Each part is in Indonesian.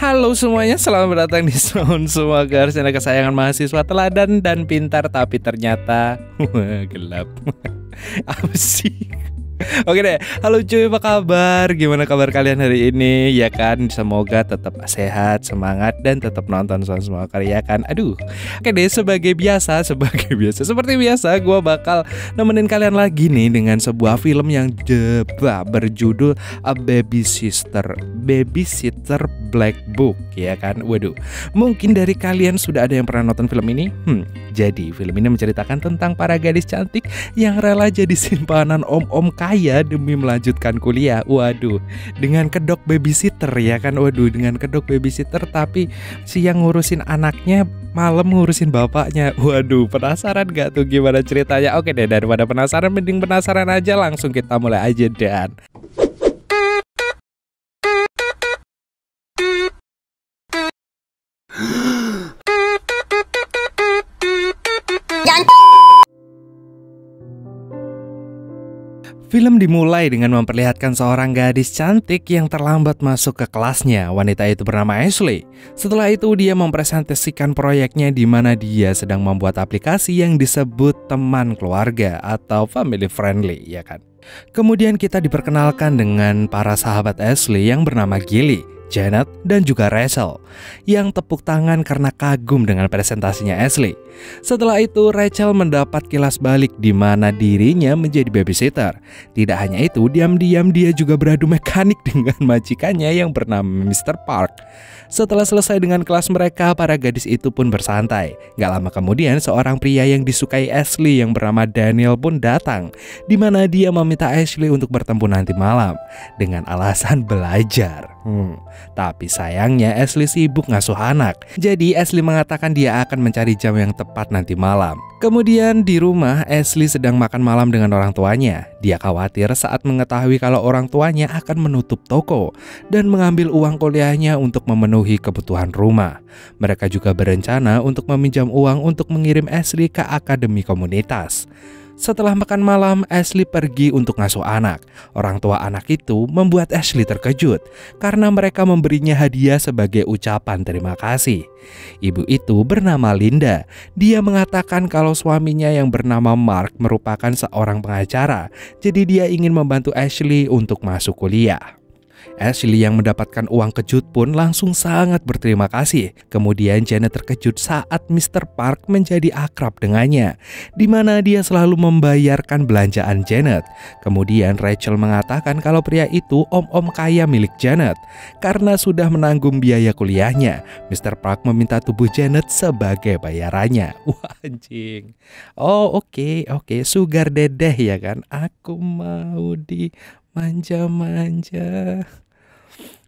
Halo semuanya, selamat datang di Sound Semoga channel kesayangan mahasiswa teladan dan pintar tapi ternyata gelap. Apa sih? Oke deh, halo cuy, apa kabar? Gimana kabar kalian hari ini? Ya kan, semoga tetap sehat, semangat, dan tetap nonton Sound Semoga ya kan? Aduh, oke deh, seperti biasa, gue bakal nemenin kalian lagi nih dengan sebuah film yang berjudul A Babysitter Black Book, ya kan? Waduh, mungkin dari kalian sudah ada yang pernah nonton film ini? Jadi film ini menceritakan tentang para gadis cantik yang rela jadi simpanan om-om kaya demi melanjutkan kuliah. Waduh, dengan kedok babysitter ya kan. Waduh, dengan kedok babysitter tapi siang ngurusin anaknya, malam ngurusin bapaknya. Waduh, penasaran gak tuh gimana ceritanya? Oke deh, daripada penasaran mending penasaran aja, langsung kita mulai aja dan film dimulai dengan memperlihatkan seorang gadis cantik yang terlambat masuk ke kelasnya. Wanita itu bernama Ashley. Setelah itu dia mempresentasikan proyeknya di mana dia sedang membuat aplikasi yang disebut teman keluarga atau family friendly, ya kan. Kemudian kita diperkenalkan dengan para sahabat Ashley yang bernama Gilly, Janet, dan juga Rachel yang tepuk tangan karena kagum dengan presentasinya Ashley. Setelah itu Rachel mendapat kilas balik di mana dirinya menjadi babysitter. Tidak hanya itu, diam-diam dia juga beradu mekanik dengan majikannya yang bernama Mr. Park. Setelah selesai dengan kelas mereka, para gadis itu pun bersantai. Gak lama kemudian seorang pria yang disukai Ashley yang bernama Daniel pun datang, di mana dia meminta Ashley untuk bertemu nanti malam dengan alasan belajar. Tapi sayangnya Ashley sibuk ngasuh anak. Jadi Ashley mengatakan dia akan mencari jam yang tepat nanti malam. Kemudian di rumah Ashley sedang makan malam dengan orang tuanya. Dia khawatir saat mengetahui kalau orang tuanya akan menutup toko dan mengambil uang kuliahnya untuk memenuhi kebutuhan rumah. Mereka juga berencana untuk meminjam uang untuk mengirim Ashley ke akademi komunitas. Setelah makan malam, Ashley pergi untuk ngasuh anak. Orang tua anak itu membuat Ashley terkejut karena mereka memberinya hadiah sebagai ucapan terima kasih. Ibu itu bernama Linda. Dia mengatakan kalau suaminya yang bernama Mark merupakan seorang pengacara, jadi dia ingin membantu Ashley untuk masuk kuliah. Ashley yang mendapatkan uang kejut pun langsung sangat berterima kasih. Kemudian Janet terkejut saat Mr. Park menjadi akrab dengannya, di mana dia selalu membayarkan belanjaan Janet. Kemudian Rachel mengatakan kalau pria itu om-om kaya milik Janet. Karena sudah menanggung biaya kuliahnya, Mr. Park meminta tubuh Janet sebagai bayarannya. Wah, anjing. Oh oke, sugar dedeh ya kan. Aku mau dimanja-manja.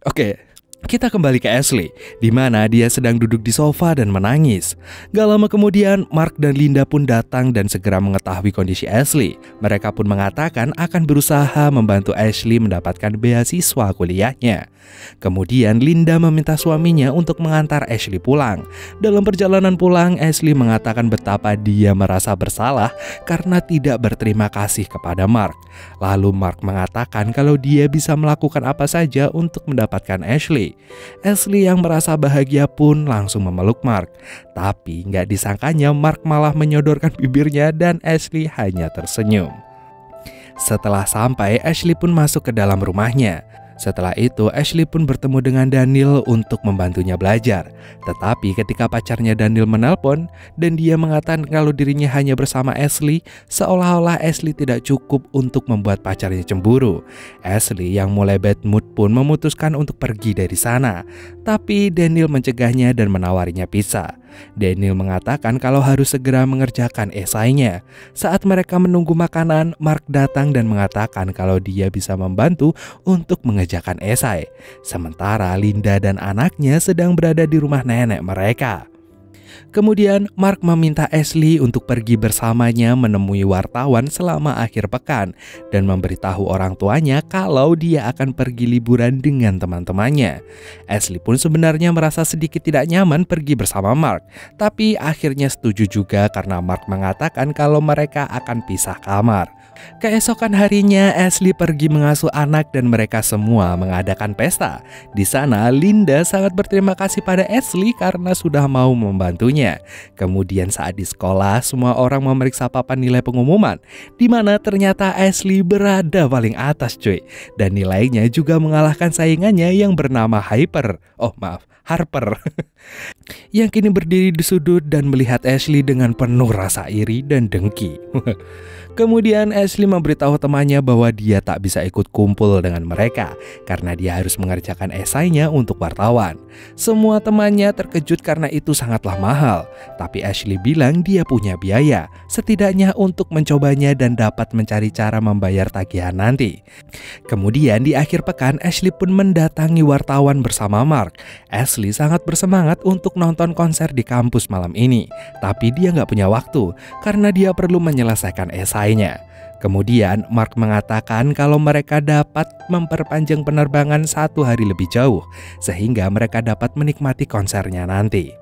Oke, kita kembali ke Ashley, di mana dia sedang duduk di sofa dan menangis. Gak lama kemudian, Mark dan Linda pun datang dan segera mengetahui kondisi Ashley. Mereka pun mengatakan akan berusaha membantu Ashley mendapatkan beasiswa kuliahnya. Kemudian Linda meminta suaminya untuk mengantar Ashley pulang. Dalam perjalanan pulang, Ashley mengatakan betapa dia merasa bersalah karena tidak berterima kasih kepada Mark. Lalu Mark mengatakan kalau dia bisa melakukan apa saja untuk mendapatkan Ashley. Ashley yang merasa bahagia pun langsung memeluk Mark. Tapi nggak disangkanya Mark malah menyodorkan bibirnya dan Ashley hanya tersenyum. Setelah sampai, Ashley pun masuk ke dalam rumahnya. Setelah itu, Ashley pun bertemu dengan Daniel untuk membantunya belajar. Tetapi ketika pacarnya Daniel menelpon dan dia mengatakan kalau dirinya hanya bersama Ashley, seolah-olah Ashley tidak cukup untuk membuat pacarnya cemburu. Ashley yang mulai bad mood pun memutuskan untuk pergi dari sana. Tapi Daniel mencegahnya dan menawarinya pisah. Daniel mengatakan kalau harus segera mengerjakan esainya. Saat mereka menunggu makanan, Mark datang dan mengatakan kalau dia bisa membantu untuk mengerjakan esai. Sementara Linda dan anaknya sedang berada di rumah nenek mereka. Kemudian Mark meminta Ashley untuk pergi bersamanya menemui wartawan selama akhir pekan dan memberitahu orang tuanya kalau dia akan pergi liburan dengan teman-temannya. Ashley pun sebenarnya merasa sedikit tidak nyaman pergi bersama Mark, tapi akhirnya setuju juga karena Mark mengatakan kalau mereka akan pisah kamar. Keesokan harinya, Ashley pergi mengasuh anak dan mereka semua mengadakan pesta. Di sana, Linda sangat berterima kasih pada Ashley karena sudah mau membantunya. Kemudian saat di sekolah, semua orang memeriksa papan nilai pengumuman, di mana ternyata Ashley berada paling atas cuy. Dan nilainya juga mengalahkan saingannya yang bernama Harper. Yang kini berdiri di sudut dan melihat Ashley dengan penuh rasa iri dan dengki. Kemudian Ashley memberitahu temannya bahwa dia tak bisa ikut kumpul dengan mereka karena dia harus mengerjakan esainya untuk wartawan. Semua temannya terkejut karena itu sangatlah mahal, tapi Ashley bilang dia punya biaya, setidaknya untuk mencobanya dan dapat mencari cara membayar tagihan nanti. Kemudian di akhir pekan, Ashley pun mendatangi wartawan bersama Mark. Ashley sangat bersemangat untuk nonton konser di kampus malam ini, tapi dia nggak punya waktu karena dia perlu menyelesaikan esainya. Kemudian Mark mengatakan kalau mereka dapat memperpanjang penerbangan 1 hari lebih jauh, sehingga mereka dapat menikmati konsernya nanti.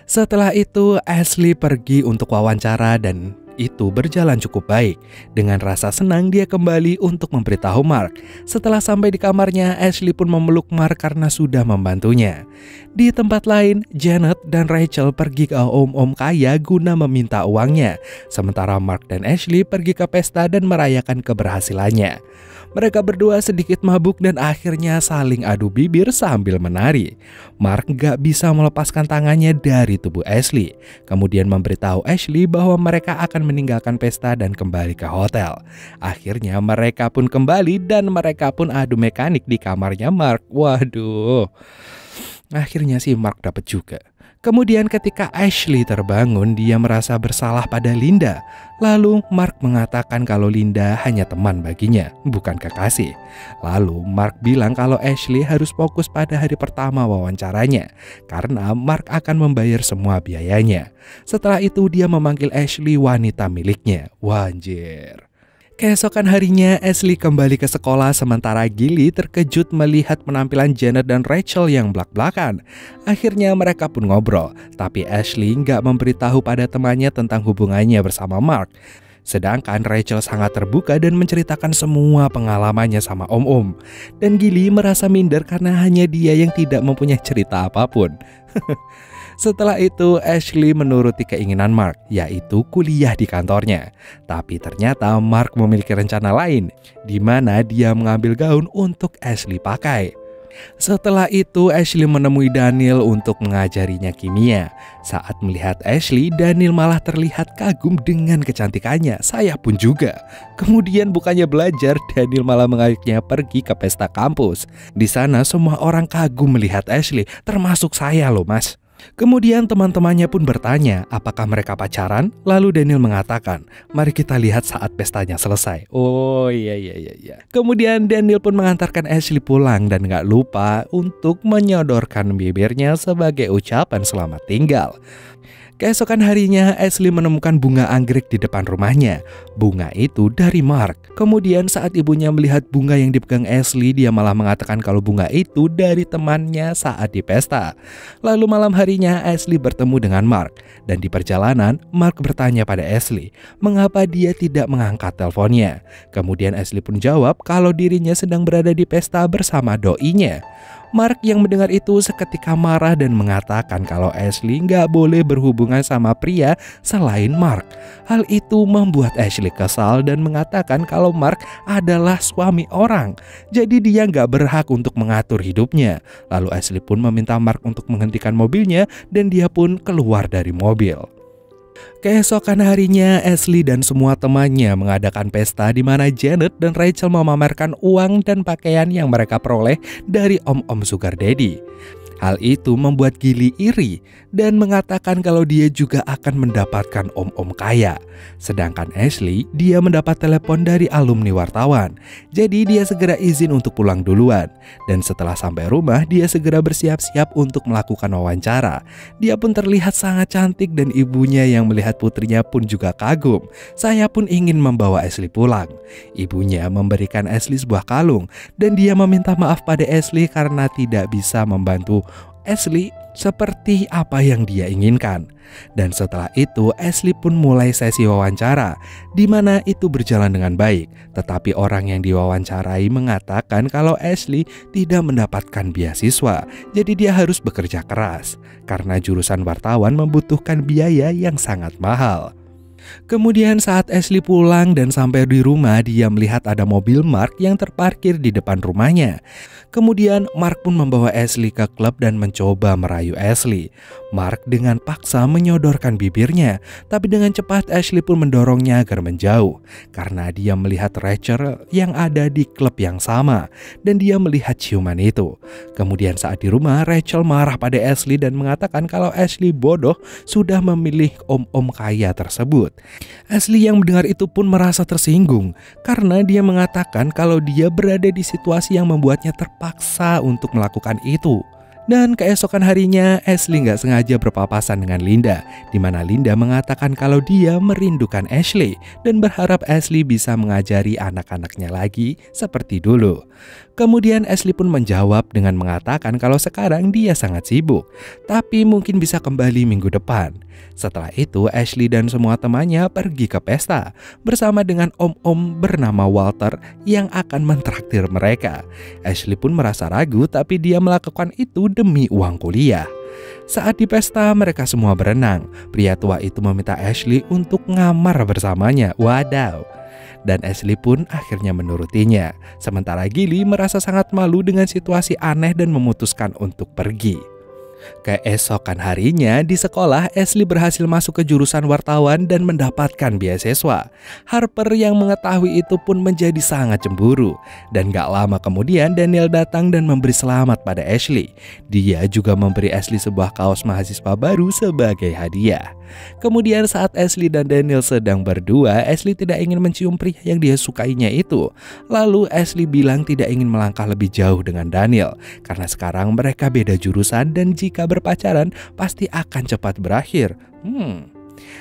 Setelah itu Ashley pergi untuk wawancara dan itu berjalan cukup baik. Dengan rasa senang dia kembali untuk memberitahu Mark. Setelah sampai di kamarnya, Ashley pun memeluk Mark karena sudah membantunya. Di tempat lain, Janet dan Rachel pergi ke om-om kaya guna meminta uangnya. Sementara Mark dan Ashley pergi ke pesta dan merayakan keberhasilannya. Mereka berdua sedikit mabuk dan akhirnya saling adu bibir sambil menari. Mark gak bisa melepaskan tangannya dari tubuh Ashley. Kemudian memberitahu Ashley bahwa mereka akan meninggalkan pesta dan kembali ke hotel. Akhirnya mereka pun kembali dan mereka pun adu mekanik di kamarnya Mark. Waduh. Akhirnya si Mark dapat juga. Kemudian ketika Ashley terbangun, dia merasa bersalah pada Linda. Lalu Mark mengatakan kalau Linda hanya teman baginya, bukan kekasih. Lalu Mark bilang kalau Ashley harus fokus pada hari pertama wawancaranya, karena Mark akan membayar semua biayanya. Setelah itu dia memanggil Ashley wanita miliknya. Wanjir. Keesokan harinya, Ashley kembali ke sekolah sementara Gilly terkejut melihat penampilan Janet dan Rachel yang blak-blakan. Akhirnya mereka pun ngobrol, tapi Ashley nggak memberitahu pada temannya tentang hubungannya bersama Mark. Sedangkan Rachel sangat terbuka dan menceritakan semua pengalamannya sama om-om. Dan Gilly merasa minder karena hanya dia yang tidak mempunyai cerita apapun. Setelah itu Ashley menuruti keinginan Mark, yaitu kuliah di kantornya. Tapi ternyata Mark memiliki rencana lain, di mana dia mengambil gaun untuk Ashley pakai. Setelah itu Ashley menemui Daniel untuk mengajarinya kimia. Saat melihat Ashley, Daniel malah terlihat kagum dengan kecantikannya. Saya pun juga. Kemudian bukannya belajar, Daniel malah mengajaknya pergi ke pesta kampus. Di sana semua orang kagum melihat Ashley, termasuk saya loh mas. Kemudian teman-temannya pun bertanya apakah mereka pacaran. Lalu Daniel mengatakan, mari kita lihat saat pestanya selesai. Oh iya. Kemudian Daniel pun mengantarkan Ashley pulang dan gak lupa untuk menyodorkan bibirnya sebagai ucapan selamat tinggal. Keesokan harinya Ashley menemukan bunga anggrek di depan rumahnya. Bunga itu dari Mark. Kemudian saat ibunya melihat bunga yang dipegang Ashley, dia malah mengatakan kalau bunga itu dari temannya saat di pesta. Lalu malam harinya Ashley bertemu dengan Mark. Dan di perjalanan Mark bertanya pada Ashley mengapa dia tidak mengangkat teleponnya. Kemudian Ashley pun jawab kalau dirinya sedang berada di pesta bersama doinya. Mark yang mendengar itu seketika marah dan mengatakan kalau Ashley nggak boleh berhubungan sama pria selain Mark. Hal itu membuat Ashley kesal dan mengatakan kalau Mark adalah suami orang, jadi dia nggak berhak untuk mengatur hidupnya. Lalu Ashley pun meminta Mark untuk menghentikan mobilnya dan dia pun keluar dari mobil. Keesokan harinya Ashley dan semua temannya mengadakan pesta di mana Janet dan Rachel memamerkan uang dan pakaian yang mereka peroleh dari om-om Sugar Daddy. Hal itu membuat Gilly iri dan mengatakan kalau dia juga akan mendapatkan om-om kaya. Sedangkan Ashley, dia mendapat telepon dari alumni wartawan. Jadi dia segera izin untuk pulang duluan. Dan setelah sampai rumah, dia segera bersiap-siap untuk melakukan wawancara. Dia pun terlihat sangat cantik dan ibunya yang melihat putrinya pun juga kagum. Saya pun ingin membawa Ashley pulang. Ibunya memberikan Ashley sebuah kalung dan dia meminta maaf pada Ashley karena tidak bisa membantu Ashley seperti apa yang dia inginkan. Dan setelah itu Ashley pun mulai sesi wawancara, di mana itu berjalan dengan baik. Tetapi orang yang diwawancarai mengatakan kalau Ashley tidak mendapatkan beasiswa, jadi dia harus bekerja keras karena jurusan wartawan membutuhkan biaya yang sangat mahal. Kemudian saat Ashley pulang dan sampai di rumah, dia melihat ada mobil Mark yang terparkir di depan rumahnya. Kemudian Mark pun membawa Ashley ke klub dan mencoba merayu Ashley. Mark dengan paksa menyodorkan bibirnya, tapi dengan cepat Ashley pun mendorongnya agar menjauh karena dia melihat Rachel yang ada di klub yang sama dan dia melihat ciuman itu. Kemudian saat di rumah, Rachel marah pada Ashley dan mengatakan kalau Ashley bodoh sudah memilih om-om kaya tersebut. Ashley yang mendengar itu pun merasa tersinggung karena dia mengatakan kalau dia berada di situasi yang membuatnya terpaksa untuk melakukan itu. Dan keesokan harinya Ashley nggak sengaja berpapasan dengan Linda, di mana Linda mengatakan kalau dia merindukan Ashley dan berharap Ashley bisa mengajari anak-anaknya lagi seperti dulu. Kemudian Ashley pun menjawab dengan mengatakan kalau sekarang dia sangat sibuk, tapi mungkin bisa kembali minggu depan. Setelah itu Ashley dan semua temannya pergi ke pesta bersama dengan om-om bernama Walter yang akan mentraktir mereka. Ashley pun merasa ragu, tapi dia melakukan itu demi uang kuliah. Saat di pesta mereka semua berenang, pria tua itu meminta Ashley untuk ngamar bersamanya. Wadaw. Dan Ashley pun akhirnya menurutinya. Sementara Gilly merasa sangat malu dengan situasi aneh dan memutuskan untuk pergi. Keesokan harinya di sekolah, Ashley berhasil masuk ke jurusan wartawan dan mendapatkan beasiswa. Harper yang mengetahui itu pun menjadi sangat cemburu. Dan gak lama kemudian Daniel datang dan memberi selamat pada Ashley. Dia juga memberi Ashley sebuah kaos mahasiswa baru sebagai hadiah. Kemudian saat Ashley dan Daniel sedang berdua, Ashley tidak ingin mencium pria yang dia sukainya itu. Lalu Ashley bilang tidak ingin melangkah lebih jauh dengan Daniel karena sekarang mereka beda jurusan dan jika berpacaran pasti akan cepat berakhir.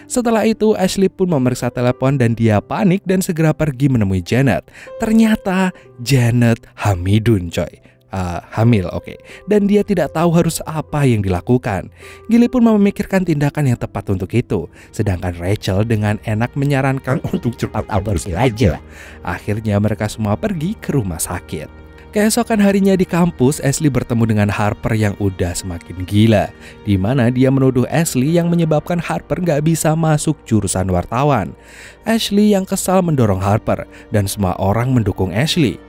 Setelah itu Ashley pun memeriksa telepon dan dia panik dan segera pergi menemui Janet. Ternyata Janet hamidun coy. Hamil, oke. Dan dia tidak tahu harus apa yang dilakukan. Gilly pun memikirkan tindakan yang tepat untuk itu. Sedangkan Rachel dengan enak menyarankan untuk cepat aborsi aja. Akhirnya mereka semua pergi ke rumah sakit. Keesokan harinya di kampus, Ashley bertemu dengan Harper yang udah semakin gila, di mana dia menuduh Ashley yang menyebabkan Harper gak bisa masuk jurusan wartawan. Ashley yang kesal mendorong Harper dan semua orang mendukung Ashley.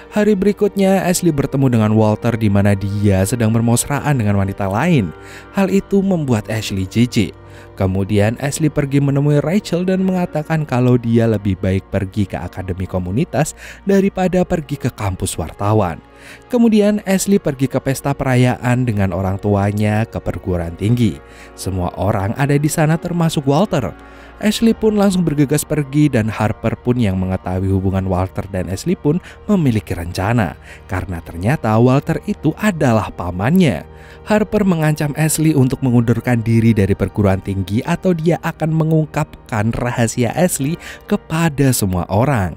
Hari berikutnya Ashley bertemu dengan Walter di mana dia sedang bermesraan dengan wanita lain. Hal itu membuat Ashley jijik. Kemudian Ashley pergi menemui Rachel dan mengatakan kalau dia lebih baik pergi ke akademi komunitas daripada pergi ke kampus wartawan. Kemudian Ashley pergi ke pesta perayaan dengan orang tuanya ke perguruan tinggi. Semua orang ada di sana termasuk Walter. Ashley pun langsung bergegas pergi dan Harper pun yang mengetahui hubungan Walter dan Ashley pun memiliki rencana karena ternyata Walter itu adalah pamannya. Harper mengancam Ashley untuk mengundurkan diri dari perguruan tinggi atau dia akan mengungkapkan rahasia Ashley kepada semua orang.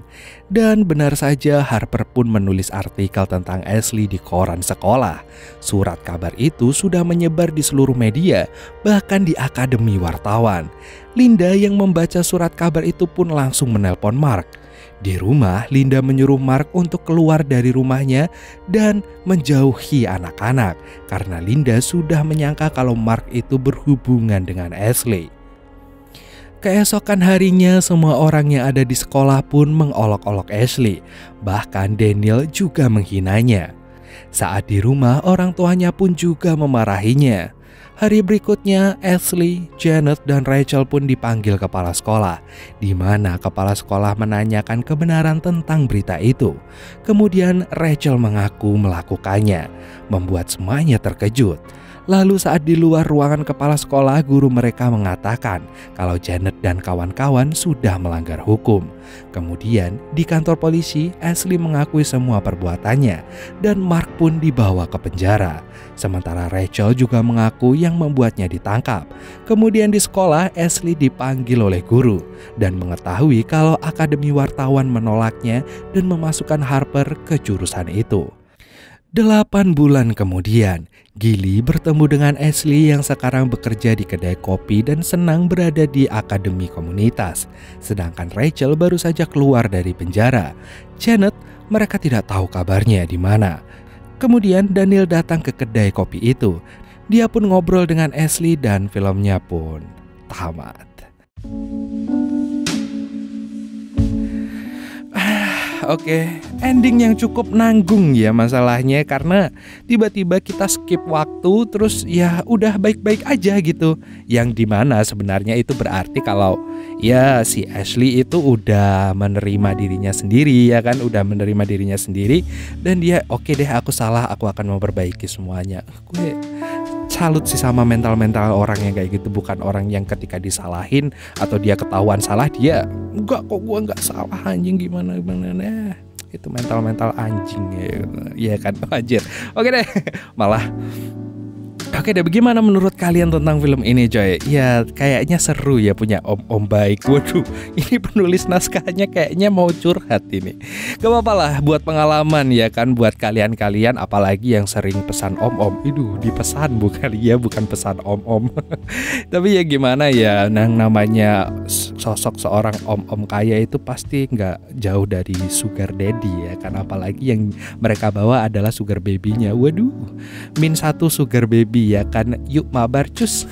Dan benar saja Harper pun menulis artikel tentang Ashley di koran sekolah. Surat kabar itu sudah menyebar di seluruh media, bahkan di akademi wartawan. Linda yang membaca surat kabar itu pun langsung menelpon Mark. Di rumah, Linda menyuruh Mark untuk keluar dari rumahnya dan menjauhi anak-anak karena Linda sudah menyangka kalau Mark itu berhubungan dengan Ashley. Keesokan harinya semua orang yang ada di sekolah pun mengolok-olok Ashley. Bahkan Daniel juga menghinanya. Saat di rumah orang tuanya pun juga memarahinya. Hari berikutnya Ashley, Janet, dan Rachel pun dipanggil kepala sekolah, di mana kepala sekolah menanyakan kebenaran tentang berita itu. Kemudian Rachel mengaku melakukannya, membuat semuanya terkejut. Lalu saat di luar ruangan kepala sekolah, guru mereka mengatakan kalau Janet dan kawan-kawan sudah melanggar hukum. Kemudian di kantor polisi, Ashley mengakui semua perbuatannya dan Mark pun dibawa ke penjara. Sementara Rachel juga mengaku yang membuatnya ditangkap. Kemudian di sekolah, Ashley dipanggil oleh guru dan mengetahui kalau akademi wartawan menolaknya dan memasukkan Harper ke jurusan itu. 8 bulan kemudian, Gilly bertemu dengan Ashley yang sekarang bekerja di kedai kopi dan senang berada di akademi komunitas. Sedangkan Rachel baru saja keluar dari penjara. Janet, mereka tidak tahu kabarnya di mana. Kemudian Daniel datang ke kedai kopi itu. Dia pun ngobrol dengan Ashley dan filmnya pun tamat. Oke, ending yang cukup nanggung ya masalahnya, karena tiba-tiba kita skip waktu terus ya udah baik-baik aja gitu. Yang dimana sebenarnya itu berarti kalau ya si Ashley itu udah menerima dirinya sendiri ya kan, udah menerima dirinya sendiri dan dia oke deh, aku salah, aku akan memperbaiki semuanya. Gue salut sih sama mental-mental orang yang kayak gitu, bukan orang yang ketika disalahin atau dia ketahuan salah dia enggak kok, gua enggak salah anjing, gimana nah itu mental anjing ya kan anjir. Oke deh, malah oke deh, bagaimana menurut kalian tentang film ini coy? Ya kayaknya seru ya punya om-om baik. Waduh, ini penulis naskahnya kayaknya mau curhat ini. Gak apa-apa lah, buat pengalaman ya kan, buat kalian-kalian apalagi yang sering pesan om-om. Dipesan bukan pesan om-om. Tapi ya gimana ya, namanya sosok seorang om-om kaya itu pasti nggak jauh dari sugar daddy ya kan, apalagi yang mereka bawa adalah sugar baby-nya. Waduh, -1 sugar baby ya kan, yuk mabar cus.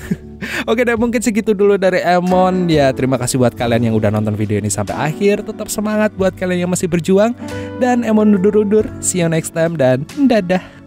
Oke deh, mungkin segitu dulu dari Emon ya. Terima kasih buat kalian yang udah nonton video ini sampai akhir. Tetap semangat buat kalian yang masih berjuang. Dan Emon undur-undur. See you next time dan dadah.